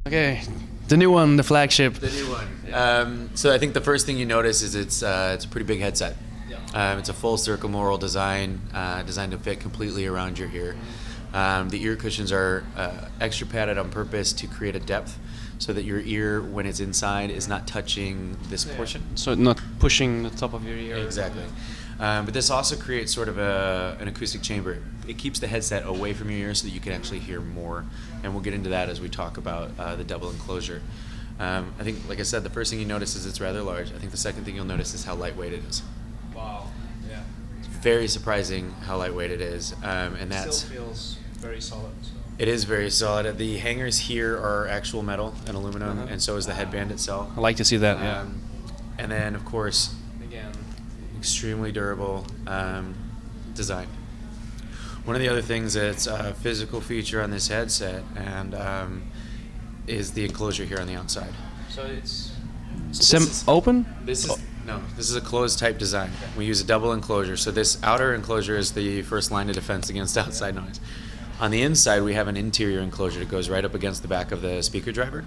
Okay, the new one, the flagship. The new one. So I think the first thing you notice is it's a pretty big headset. It's a full circumaural design, designed to fit completely around your ear. The ear cushions are extra padded on purpose to create a depth so that your ear, when it's inside, is not touching this portion. So not pushing the top of your ear. Exactly. But this also creates sort of an acoustic chamber. It keeps the headset away from your ear so that you can actually hear more. And we'll get into that as we talk about the double enclosure. I think, like I said, the first thing you notice is it's rather large. I think the second thing you'll notice is how lightweight it is. Wow. Yeah. It's very surprising how lightweight it is. And that's Still feels very solid. So. It is very solid. The hangers here are actual metal and aluminum, and so is the headband itself. I like to see that. Yeah. And then, of course, Again, extremely durable design. One of the other things that's a physical feature on this headset and is the enclosure here on the outside. so it's Open? This is a closed type design. We use a double enclosure. So this outer enclosure is the first line of defense against outside noise. On the inside, we have an interior enclosure that goes right up against the back of the speaker driver,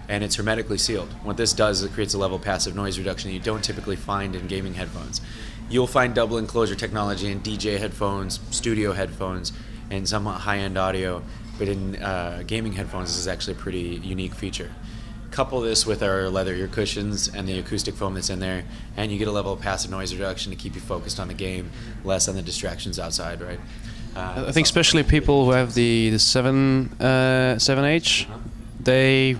and it's hermetically sealed. What this does is it creates a level of passive noise reduction that you don't typically find in gaming headphones. You'll find double enclosure technology in DJ headphones, studio headphones, and somewhat high-end audio, but in gaming headphones, this is actually a pretty unique feature. Couple this with our leather ear cushions and the acoustic foam that's in there, and you get a level of passive noise reduction to keep you focused on the game, less on the distractions outside, right? I think especially people who have the 7H, they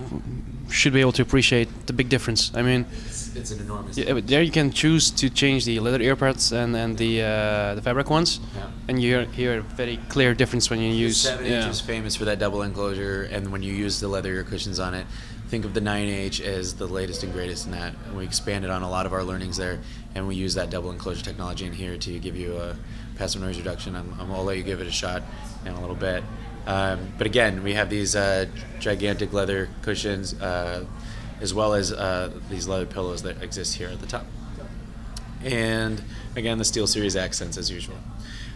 should be able to appreciate the big difference. I mean, it's an enormous but there you can choose to change the leather ear parts and the fabric ones, and you hear a very clear difference when you use. The 7H is famous for that double enclosure, and when you use the leather ear cushions on it, think of the 9H as the latest and greatest in that. We expanded on a lot of our learnings there, and we use that double enclosure technology in here to give you a passive noise reduction. I'll let you give it a shot in a little bit. But again, we have these gigantic leather cushions, as well as these leather pillows that exist here at the top. And again, the SteelSeries accents as usual.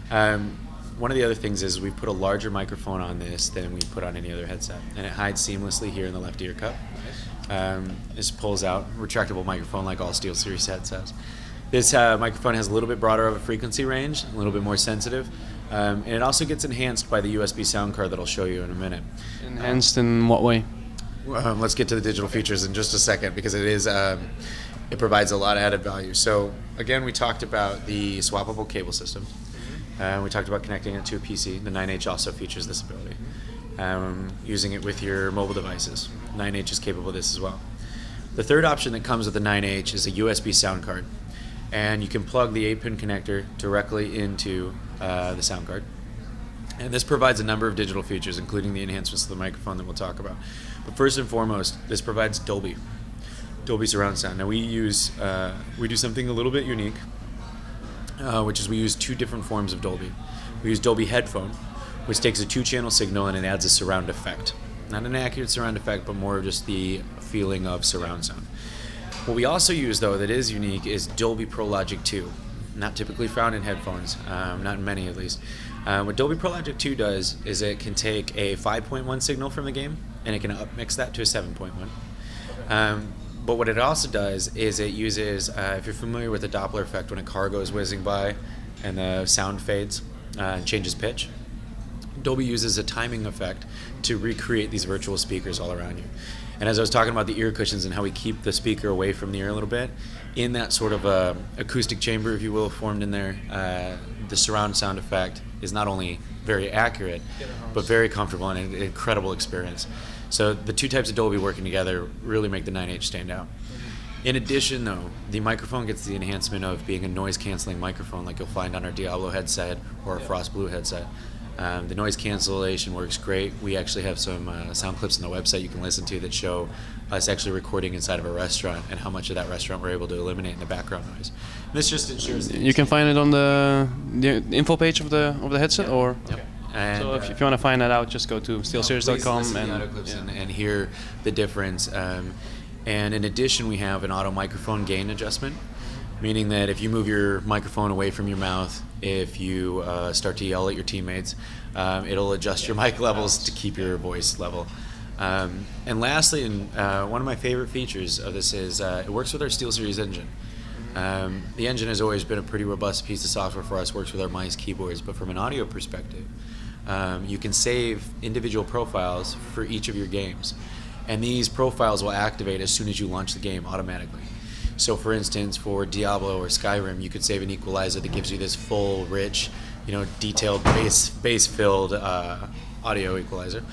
One of the other things is we put a larger microphone on this than we put on any other headset, and it hides seamlessly here in the left ear cup. This pulls out, retractable microphone like all SteelSeries headsets. This microphone has a little bit broader of a frequency range, a little bit more sensitive, and it also gets enhanced by the USB sound card that I'll show you in a minute. Enhanced in what way? Let's get to the digital features in just a second, because it provides a lot of added value. So again, we talked about the swappable cable system. We talked about connecting it to a PC. The 9H also features this ability. Using it with your mobile devices. 9H is capable of this as well. The third option that comes with the 9H is a USB sound card. And you can plug the 8-pin connector directly into the sound card. And this provides a number of digital features, including the enhancements to the microphone that we'll talk about. But first and foremost, this provides Dolby surround sound. Now we do something a little bit unique, which is we use two different forms of Dolby. We use Dolby Headphone, which takes a 2-channel signal and it adds a surround effect. Not an accurate surround effect, but more of just the feeling of surround sound. What we also use, though, that is unique is Dolby ProLogic2. Not typically found in headphones, not in many at least. What Dolby ProLogic2 does is it can take a 5.1 signal from the game and it can upmix that to a 7.1. But what it also does is it uses, if you're familiar with the Doppler effect when a car goes whizzing by and the sound fades and changes pitch, Dolby uses a timing effect to recreate these virtual speakers all around you. And as I was talking about the ear cushions and how we keep the speaker away from the ear a little bit, in that sort of acoustic chamber, if you will, formed in there, the surround sound effect is not only very accurate, but very comfortable and an incredible experience. So the two types of Dolby working together really make the 9H stand out. In addition, though, the microphone gets the enhancement of being a noise-canceling microphone like you'll find on our Diablo headset or a Frost Blue headset. The noise cancellation works great. We actually have some sound clips on the website you can listen to that show us actually recording inside of a restaurant and how much of that restaurant we're able to eliminate in the background noise. And this just ensures that you can find it on the info page of the headset, or and, so if you want to find that out, just go to steelseries.com and hear the difference. And in addition, we have an auto microphone gain adjustment, meaning that if you move your microphone away from your mouth, if you start to yell at your teammates, it'll adjust your mic levels to keep your voice level. And lastly, and one of my favorite features of this is it works with our SteelSeries engine. The engine has always been a pretty robust piece of software for us, works with our mice, keyboards, but from an audio perspective, you can save individual profiles for each of your games. And these profiles will activate as soon as you launch the game automatically. So for instance, for Diablo or Skyrim, you could save an equalizer that gives you this full, rich, detailed, bass-filled audio equalizer.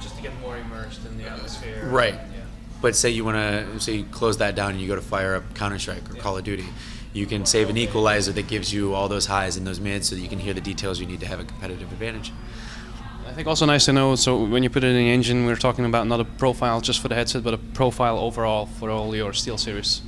Just to get more immersed in the atmosphere. Right. Yeah. But say you want to, say you close that down and you go to fire up Counter-Strike or Call of Duty, you can save an equalizer that gives you all those highs and those mids so that you can hear the details you need to have a competitive advantage. I think also nice to know, so when you put it in the engine, we're talking about not a profile just for the headset, but a profile overall for all your SteelSeries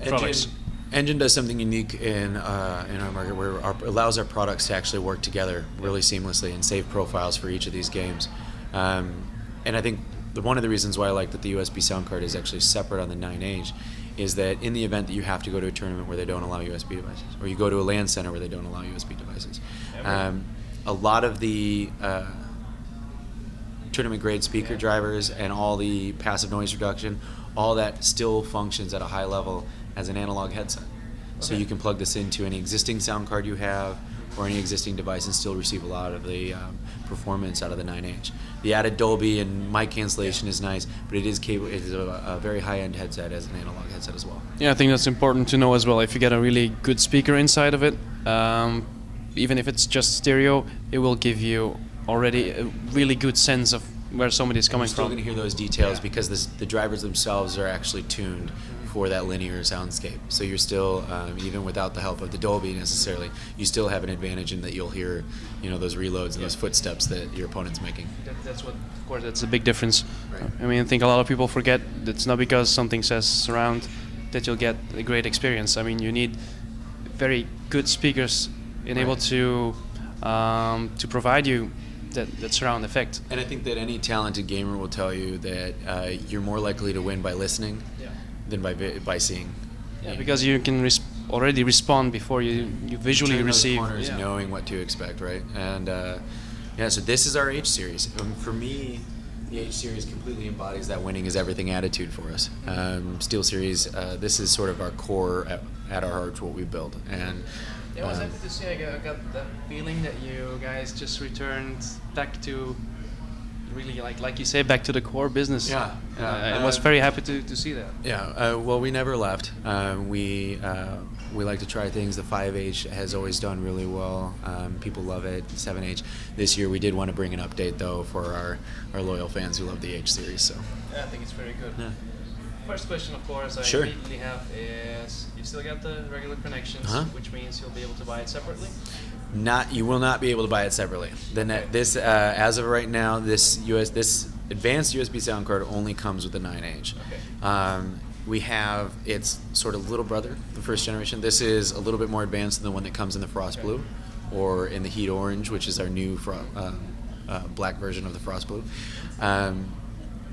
products. Engine does something unique in our market where it allows our products to actually work together really seamlessly and save profiles for each of these games. And I think one of the reasons why I like that the USB sound card is actually separate on the 9H is that in the event that you have to go to a tournament where they don't allow USB devices, or you go to a LAN center where they don't allow USB devices, a lot of the tournament grade speaker drivers and all the passive noise reduction, all that still functions at a high level as an analog headset. So you can plug this into any existing sound card you have or any existing device and still receive a lot of the performance out of the 9H. The added Dolby and mic cancellation is nice, but it is a very high-end headset as an analog headset as well. Yeah, I think that's important to know as well. If you get a really good speaker inside of it, even if it's just stereo, it will give you already a really good sense of where somebody's coming You're still from. going to hear those details because the drivers themselves are actually tuned for that linear soundscape. So you're still, even without the help of the Dolby necessarily, you still have an advantage in that you'll hear, those reloads and those footsteps that your opponent's making. That's what, of course, that's a big difference. Right. I mean, I think a lot of people forget that it's not because something says surround that you'll get a great experience. I mean, you need very good speakers able to provide you that surround effect. And I think that any talented gamer will tell you that you're more likely to win by listening than by seeing. Yeah, because you can already respond before you visually Turn those receive. corners, knowing what to expect, right? And so this is our H-series. For me, the H-series completely embodies that winning is everything attitude for us. SteelSeries, this is sort of our core at our heart, what we build. And I was happy to see. I got that feeling that you guys just returned back to really, like you say, back to the core business. I was very happy to see that. Yeah. Well, we never left. We like to try things. The 5H has always done really well. People love it. 7H. This year we did want to bring an update though for our loyal fans who love the H-series. So. Yeah, I think it's very good. Yeah. First question, of course, I Sure. immediately have is you still got the regular connections, which means you'll be able to buy it separately. You will not be able to buy it separately. This as of right now, this advanced USB sound card only comes with the 9H. Okay. We have its sort of little brother, the first generation. This is a little bit more advanced than the one that comes in the Frost Blue, or in the Heat Orange, which is our new black version of the Frost Blue.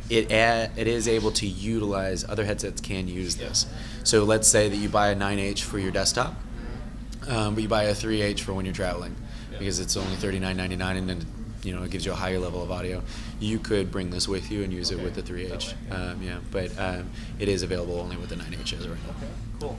It is able to utilize, other headsets can use this. So let's say that you buy a 9H for your desktop, but you buy a 3H for when you're traveling, because it's only $39.99 and then it gives you a higher level of audio. You could bring this with you and use it with the 3H. But it is available only with the 9H as of right now. Okay, cool.